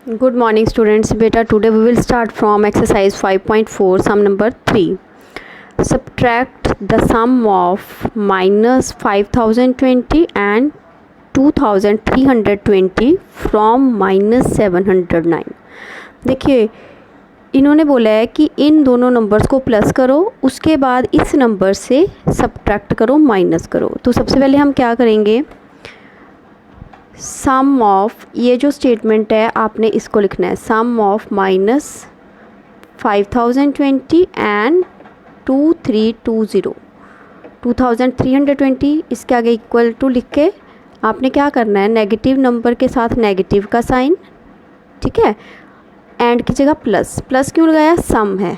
Good morning students. Beta, today we will start from exercise 5.4 sum number 3. Subtract the sum of minus 5020 and 2320 from minus 709. देखिए इन्होंने बोला है कि इन दोनों numbers को प्लस करो, उसके बाद इस नंबर से सब्ट्रैक्ट करो, माइनस करो। तो सबसे पहले हम क्या करेंगे, सम ऑफ, ये जो स्टेटमेंट है आपने इसको लिखना है, सम ऑफ माइनस 5020 एंड 2320 इसके आगे इक्वल टू लिख के आपने क्या करना है, नेगेटिव नंबर के साथ नेगेटिव का साइन, ठीक है, एंड की जगह प्लस। प्लस क्यों लगाया, सम है,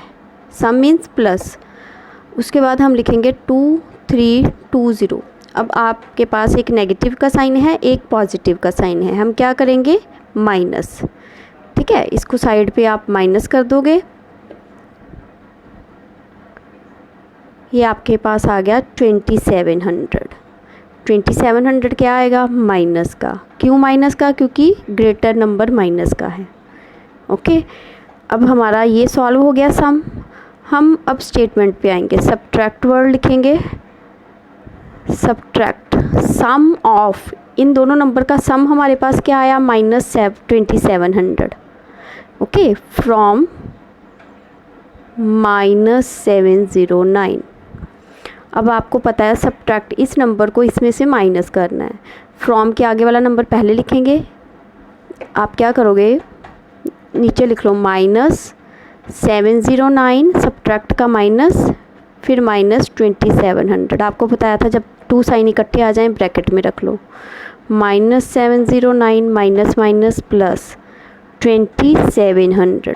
सम मीन्स प्लस। उसके बाद हम लिखेंगे 2320। अब आपके पास एक नेगेटिव का साइन है, एक पॉजिटिव का साइन है, हम क्या करेंगे, माइनस, ठीक है, इसको साइड पे आप माइनस कर दोगे। ये आपके पास आ गया 2700 क्या आएगा, माइनस का। क्यों माइनस का, क्योंकि ग्रेटर नंबर माइनस का है। ओके, अब हमारा ये सॉल्व हो गया सम। हम अब स्टेटमेंट पे आएंगे, सब्ट्रैक्ट वर्ड लिखेंगे, सब्ट्रैक्ट सम ऑफ, इन दोनों नंबर का सम हमारे पास क्या आया, माइनस 2700, ओके, फ्रॉम माइनस 709। अब आपको पता है सब्ट्रैक्ट इस नंबर को इसमें से माइनस करना है। फ्रॉम के आगे वाला नंबर पहले लिखेंगे, आप क्या करोगे, नीचे लिख लो माइनस 709, सब्ट्रैक्ट का माइनस, फिर माइनस 2700। आपको बताया था जब टू साइन इकट्ठे आ जाएं ब्रैकेट में रख लो, माइनस 709 माइनस माइनस प्लस 2700।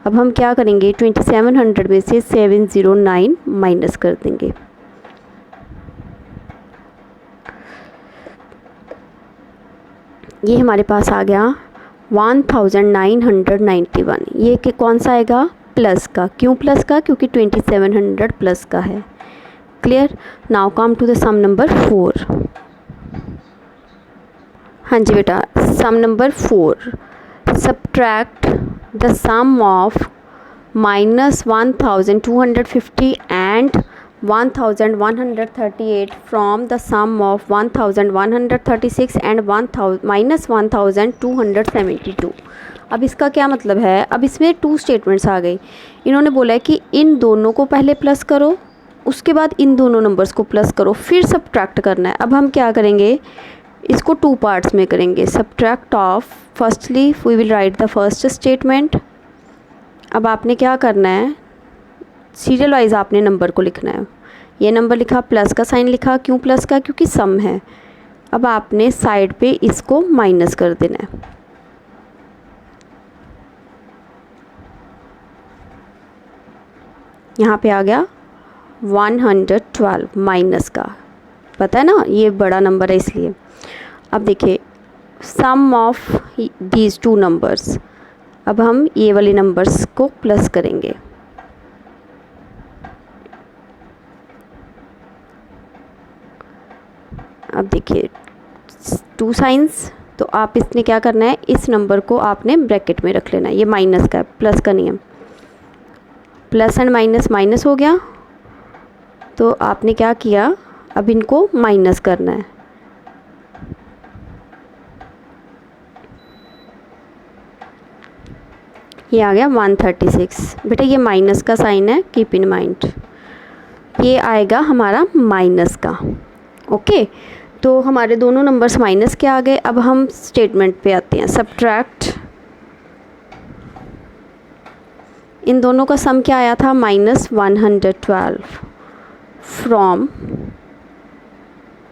अब हम क्या करेंगे, 2700 में से 709 माइनस कर देंगे। ये हमारे पास आ गया 1991। ये कि कौन सा आएगा, प्लस का। क्यों प्लस का, क्योंकि 2700 प्लस का है। Clear. Now come to the sum number 4। हाँ जी बेटा, sum number 4, subtract the sum of minus 1250 and 1138 from the sum of 1136 and minus 1272। अब इसका क्या मतलब है, अब इसमें टू स्टेटमेंट्स आ गई। इन्होंने बोला है कि इन दोनों को पहले प्लस करो, उसके बाद इन दोनों नंबर्स को प्लस करो, फिर सब्ट्रैक्ट करना है। अब हम क्या करेंगे, इसको टू पार्ट्स में करेंगे। Subtract of, firstly we will write the first statement. अब आपने क्या करना है, सीरियल वाइज आपने नंबर को लिखना है। ये नंबर लिखा, प्लस का साइन लिखा, क्यों प्लस का, क्योंकि सम है। अब आपने साइड पे इसको माइनस कर देना है। यहाँ पे आ गया 112 माइनस का, पता है ना, ये बड़ा नंबर है इसलिए। अब देखिए सम ऑफ दीज टू नंबर्स, अब हम ये वाले नंबर्स को प्लस करेंगे। अब देखिए टू साइंस, तो आप इसने क्या करना है, इस नंबर को आपने ब्रैकेट में रख लेना है। ये माइनस का है, प्लस का नहीं है। प्लस एंड माइनस, माइनस हो गया, तो आपने क्या किया, अब इनको माइनस करना है। ये आ गया 136। बेटा ये माइनस का साइन है, कीप इन माइंड, ये आएगा हमारा माइनस का। ओके, तो हमारे दोनों नंबर्स माइनस के आ गए। अब हम स्टेटमेंट पे आते हैं, सब्ट्रैक्ट, इन दोनों का सम क्या आया था, माइनस 112 फ्रॉम,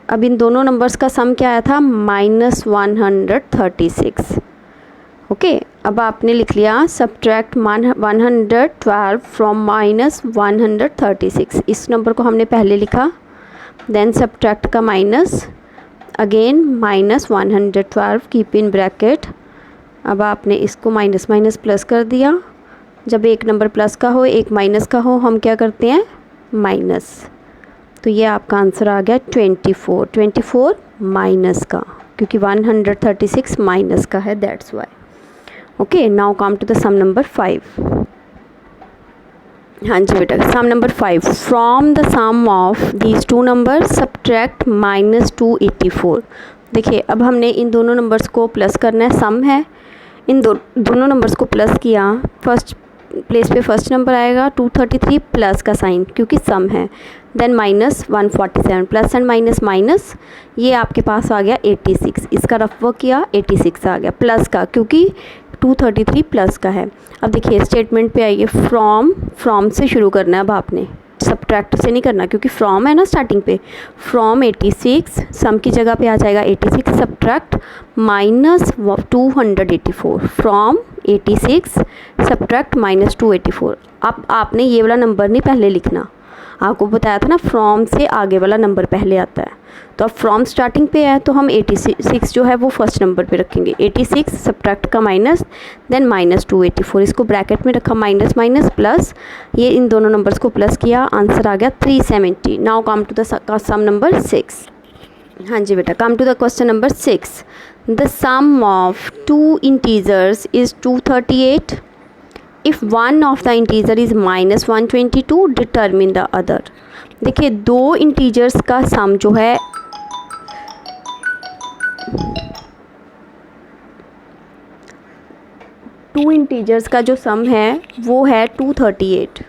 अब इन दोनों नंबर्स का सम क्या आया था, माइनस 136। ओके, अब आपने लिख लिया सब्ट्रैक्ट 112 फ्रॉम माइनस 136। इस नंबर को हमने पहले लिखा, देन सब्ट्रैक्ट का minus, again minus 112, keep in bracket. अब आपने इसको माइनस माइनस प्लस कर दिया। जब एक नंबर प्लस का हो, एक माइनस का हो, हम क्या करते हैं, माइनस। तो ये आपका आंसर आ गया 24 माइनस का, क्योंकि 136 माइनस का है, that's why. Okay, now come to the sum number 5। हाँ जी बेटा, sum number 5, from the sum of these two number subtract -284। देखिए अब हमने इन दोनों नंबर्स को प्लस करना है, सम है, इन दोनों नंबर्स को प्लस किया, फर्स्ट प्लेस पे फर्स्ट नंबर आएगा 233 प्लस का साइन क्योंकि सम है, then -147 plus and minus minus, ये आपके पास आ गया 86, इसका रफ वर्क किया 86 आ गया प्लस का क्योंकि 233 प्लस का है। अब देखिए स्टेटमेंट पे आइए, फ्रॉम से शुरू करना है, अब आपने सब्ट्रैक्ट से नहीं करना क्योंकि फ्रॉम है ना स्टार्टिंग पे, फ्रॉम 86 सम की जगह पे आ जाएगा 86 सब्ट्रैक्ट -284, फ्रॉम 86 सब्ट्रैक्ट -284। अब आपने ये वाला नंबर नहीं पहले लिखना, आपको बताया था ना फ्रॉम से आगे वाला नंबर पहले आता है, तो अब फ्रॉम स्टार्टिंग पे है तो हम 86 जो है वो फर्स्ट नंबर पे रखेंगे, 86 सब्ट्रैक्ट का माइनस, देन -284, इसको ब्रैकेट में रखा माइनस माइनस प्लस, ये इन दोनों नंबर्स को प्लस किया, आंसर आ गया 370। Now come to the sum number 6। हाँ जी बेटा, come to the question number 6। The sum of two integers is 238। If one of the integer is -122 determine the other. देखिए दो इंटीजर्स का सम जो है टू इंटीजर्स का जो सम है वो है 238,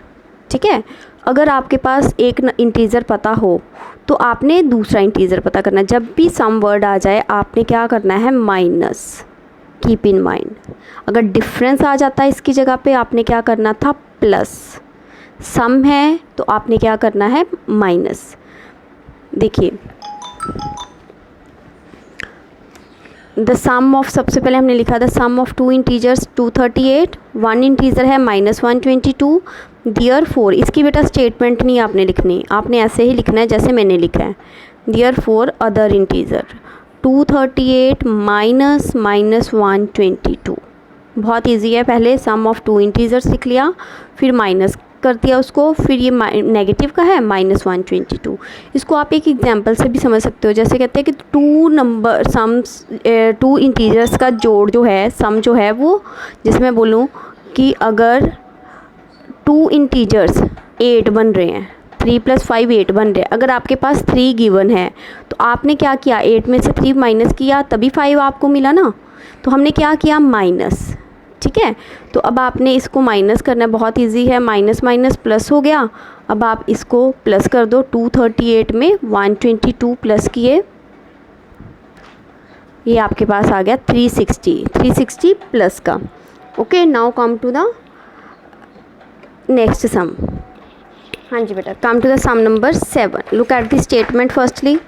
ठीक है। अगर आपके पास एक इंटीजर पता हो तो आपने दूसरा इंटीजर पता करना है, जब भी सम वर्ड आ जाए आपने क्या करना है, माइनस, कीप इन माइंड। अगर डिफरेंस आ जाता है इसकी जगह पे आपने क्या करना था, प्लस, सम है तो आपने क्या करना है, माइनस। देखिए द सम ऑफ, सबसे पहले हमने लिखा the sum of two integers 238, one integer है -122, देयरफॉर, इसकी बेटा स्टेटमेंट नहीं आपने लिखनी, आपने ऐसे ही लिखना है जैसे मैंने लिखा है, देयरफॉर अदर इंटीजर 238 -122। बहुत इजी है, पहले सम ऑफ टू इंटीजर्स लिख लिया, फिर माइनस कर दिया उसको, फिर ये नेगेटिव का है -122। इसको आप एक एग्जांपल से भी समझ सकते हो, जैसे कहते हैं कि टू इंटीजर्स का जोड़ जो है, सम जो है वो, जिसमें बोलूँ कि अगर टू इंटीजर्स 8 बन रहे हैं, 3 + 5 8 बन रहे हैं, अगर आपके पास 3 गिवन है तो आपने क्या किया, 8 में से 3 माइनस किया तभी 5 आपको मिला ना, तो हमने क्या किया, माइनस, ठीक है। तो अब आपने इसको माइनस करना है, बहुत इजी है, माइनस माइनस प्लस हो गया। अब आप इसको प्लस कर दो, 238 में 122 प्लस किए, ये आपके पास आ गया 360 प्लस का। Okay, now come to the next sum. हाँ जी बेटा, come to the sum number 7। Look at the statement firstly.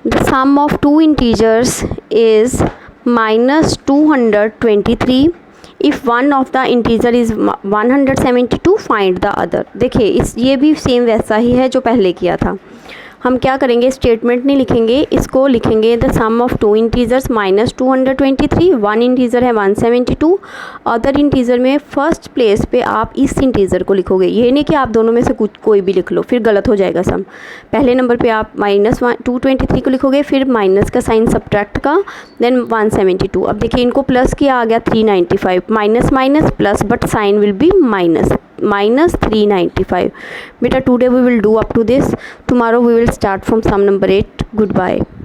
The sum of two integers is -223। If one of the integer is 172 find the other. देखिए ये भी same वैसा ही है जो पहले किया था। हम क्या करेंगे, स्टेटमेंट नहीं लिखेंगे, इसको लिखेंगे the sum of two integers -223, one integer है 172, अदर इंटीजर में फर्स्ट प्लेस पे आप इस इंटीजर को लिखोगे, ये नहीं कि आप दोनों में से कोई भी लिख लो, फिर गलत हो जाएगा सम। पहले नंबर पे आप -223 को लिखोगे, फिर माइनस का साइन सब्ट्रैक्ट का, देन 172। अब देखिए इनको प्लस किया, आ गया 395, minus minus plus, but sign will be -395। Beta, today we will do up to this. Tomorrow we will start from sum number 8. Goodbye.